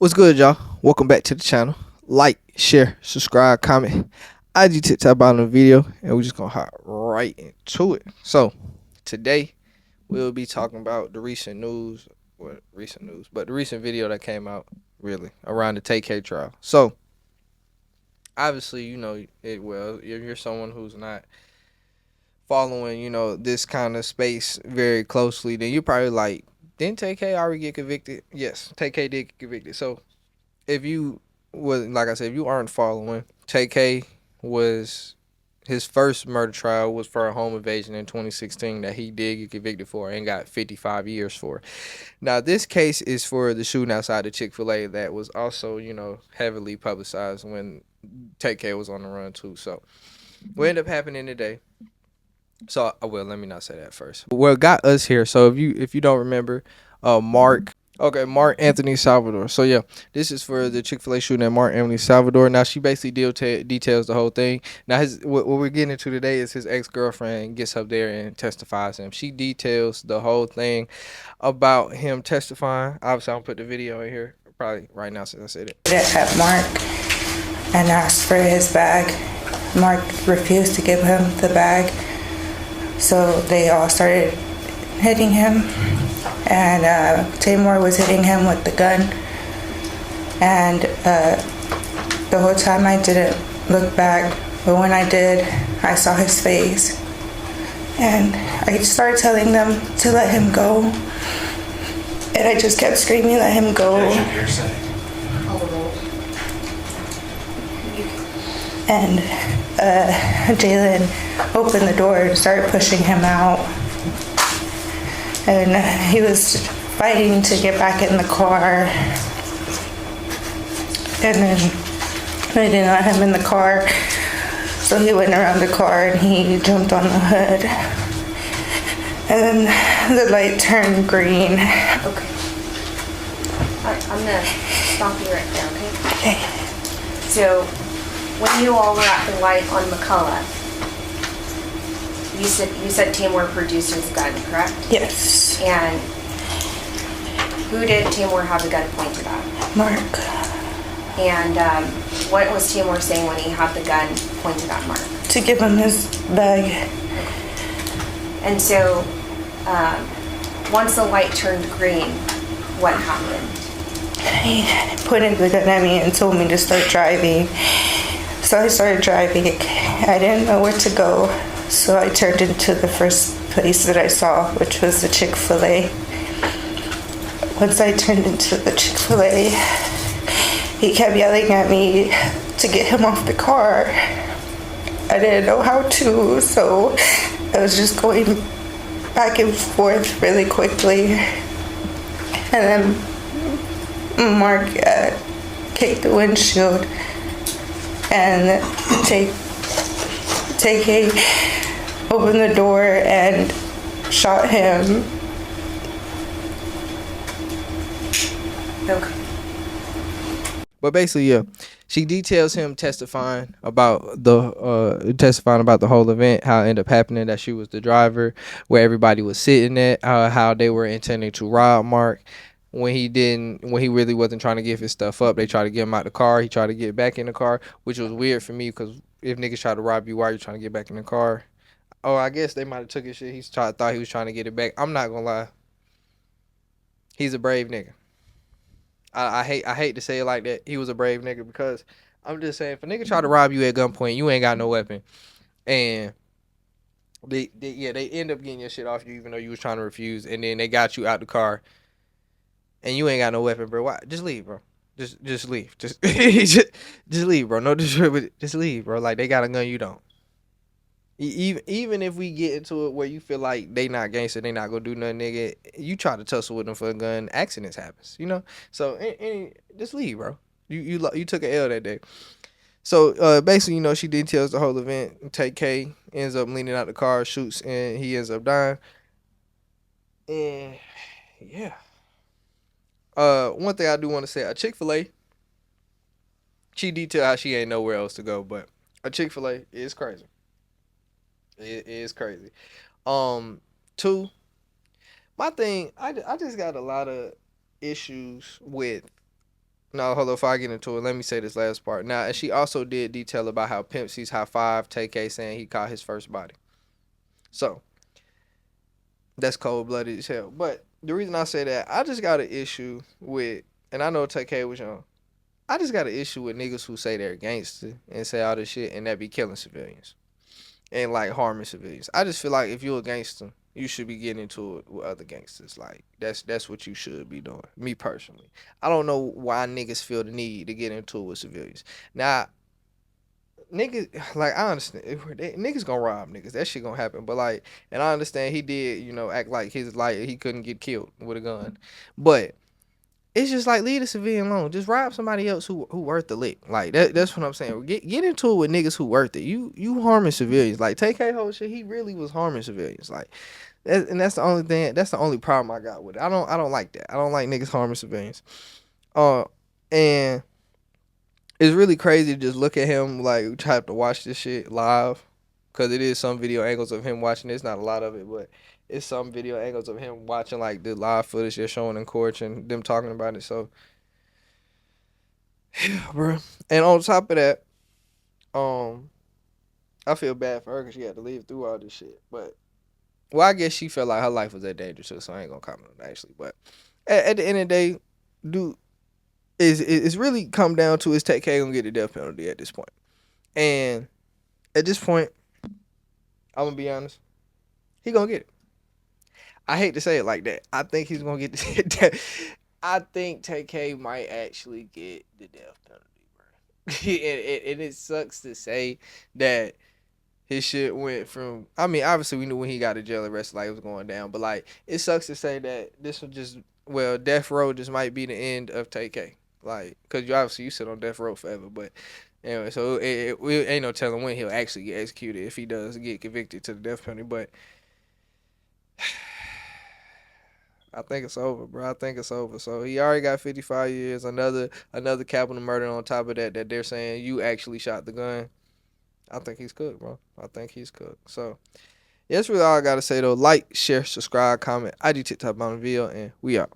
What's good, y'all? Welcome back to the channel. Like, share, subscribe, comment. IG TikTok about the video, and we're just gonna hop right into it. So, today we'll be talking about the recent news, but the recent video that came out really around the Tay-K trial. So, obviously, you know it well. If you're someone who's not following, this kind of space very closely, then you're probably like, didn't Tay-K already get convicted? Yes, Tay-K did get convicted. So if you was like I said, if you aren't following, Tay-K was his first murder trial was for a home invasion in 2016 that he did get convicted for and got 55 years for. Now this case is for the shooting outside the Chick-fil-A that was also, heavily publicized when Tay-K was on the run too. So what ended up happening today. So well, let me not say that first. What got us here? So if you don't remember, Mark. Okay, Mark Anthony Salvador. So yeah, this is for the Chick-fil-A shooting at Mark Anthony Salvador. Now she basically details the whole thing. Now what we're getting into today is his ex-girlfriend gets up there and testifies him. She details the whole thing about him testifying. Obviously, I'll put the video in here probably right now since I said it. At Mark and asked for his bag. Mark refused to give him the bag, so they all started hitting him. And Tamor was hitting him with the gun, and the whole time I didn't look back, but when I did, I saw his face, and I started telling them to let him go, and I just kept screaming, let him go. And Jalen opened the door and started pushing him out. And he was fighting to get back in the car. And then they didn't let him in the car. So he went around the car and he jumped on the hood. And then the light turned green. Okay. Alright, I'm gonna stop you right there, okay? Okay. So, when you all were at the light on McCullough, you said Tamor produced his gun, correct? Yes. And who did Tamor have the gun pointed at? Mark. And what was Tamor saying when he had the gun pointed at Mark? To give him his bag. And so, once the light turned green, what happened? He pointed the gun at me and told me to start driving. So I started driving. I didn't know where to go. So I turned into the first place that I saw, which was the Chick-fil-A. Once I turned into the Chick-fil-A, he kept yelling at me to get him off the car. I didn't know how to, so I was just going back and forth really quickly. And then Mark kicked the windshield and Tay-K opened the door and shot him. Okay. But basically, yeah, she details him testifying about the whole event, how it ended up happening, that she was the driver, where everybody was sitting at, how they were intending to rob Mark. When he really wasn't trying to give his stuff up, they tried to get him out the car. He tried to get back in the car, which was weird for me because if niggas try to rob you, why are you trying to get back in the car? Oh, I guess they might have took his shit. Thought he was trying to get it back. I'm not gonna lie. He's a brave nigga. I hate to say it like that. He was a brave nigga because I'm just saying, if a nigga try to rob you at gunpoint, you ain't got no weapon, and they end up getting your shit off you even though you was trying to refuse, and then they got you out the car, and you ain't got no weapon, bro. Why? Just leave, bro. Just leave. Just leave, bro. No disrespect, just leave, bro. Like, they got a gun, you don't. Even if we get into it where you feel like they not gangster, they not gonna do nothing, nigga. You try to tussle with them for a gun, accidents happens, So just leave, bro. You took an L that day. So basically, she details the whole event. Tay-K ends up leaning out the car, shoots, and he ends up dying. And yeah. One thing I do want to say, a Chick-fil-A, she detailed how she ain't nowhere else to go, but a Chick-fil-A is crazy. It is crazy. Two, my thing, I just got a lot of issues with No, hold on. Before I get into it, let me say this last part. Now, and she also did detail about how Pimp C's high five Tay-K saying he caught his first body. So that's cold blooded as hell. But the reason I say that, I just got an issue with, and I know Tay-K was young. I just got an issue with niggas who say they're gangster and say all this shit and that be killing civilians and like harming civilians. I just feel like if you're a gangster, you should be getting into it with other gangsters. Like that's what you should be doing. Me personally, I don't know why niggas feel the need to get into it with civilians. Now, niggas, like I understand, niggas gonna rob niggas. That shit gonna happen. But like, and I understand he did, act like his like he couldn't get killed with a gun, but it's just like leave the civilian alone. Just rob somebody else who worth the lick. Like that's what I'm saying. Get into it with niggas who worth it. You harming civilians. Like Tay-K whole shit, he really was harming civilians. Like and that's the only thing. That's the only problem I got with it. I don't like that. I don't like niggas harming civilians. Uh, and it's really crazy to just look at him like try to watch this shit live, cause it is some video angles of him watching. It's not a lot of it, but it's some video angles of him watching like the live footage they're showing in court and them talking about it. So, bro. And on top of that, um, I feel bad for her because she had to live through all this shit. But well, I guess she felt like her life was that dangerous too, so I ain't gonna comment on that actually. But at the end of the day, dude, it's really come down to is Take K gonna get the death penalty at this point. And at this point, I'm gonna be honest, he gonna get it. I hate to say it like that. I think he's gonna get the I think Take K might actually get the death penalty, bro. And it sucks to say that his shit went from. I mean, obviously we knew when he got to jail arrested like it was going down, but like it sucks to say that this was just death row just might be the end of Tay-K. Like, cause you sit on death row forever, but anyway, so we ain't no telling when he'll actually get executed if he does get convicted to the death penalty. But I think it's over, bro. I think it's over. So he already got 55 years. Another capital murder on top of that they're saying you actually shot the gun. I think he's cooked, bro. I think he's cooked. So yeah, that's really all I gotta say though. Like, share, subscribe, comment. IG, TikTok, on the video, and we out.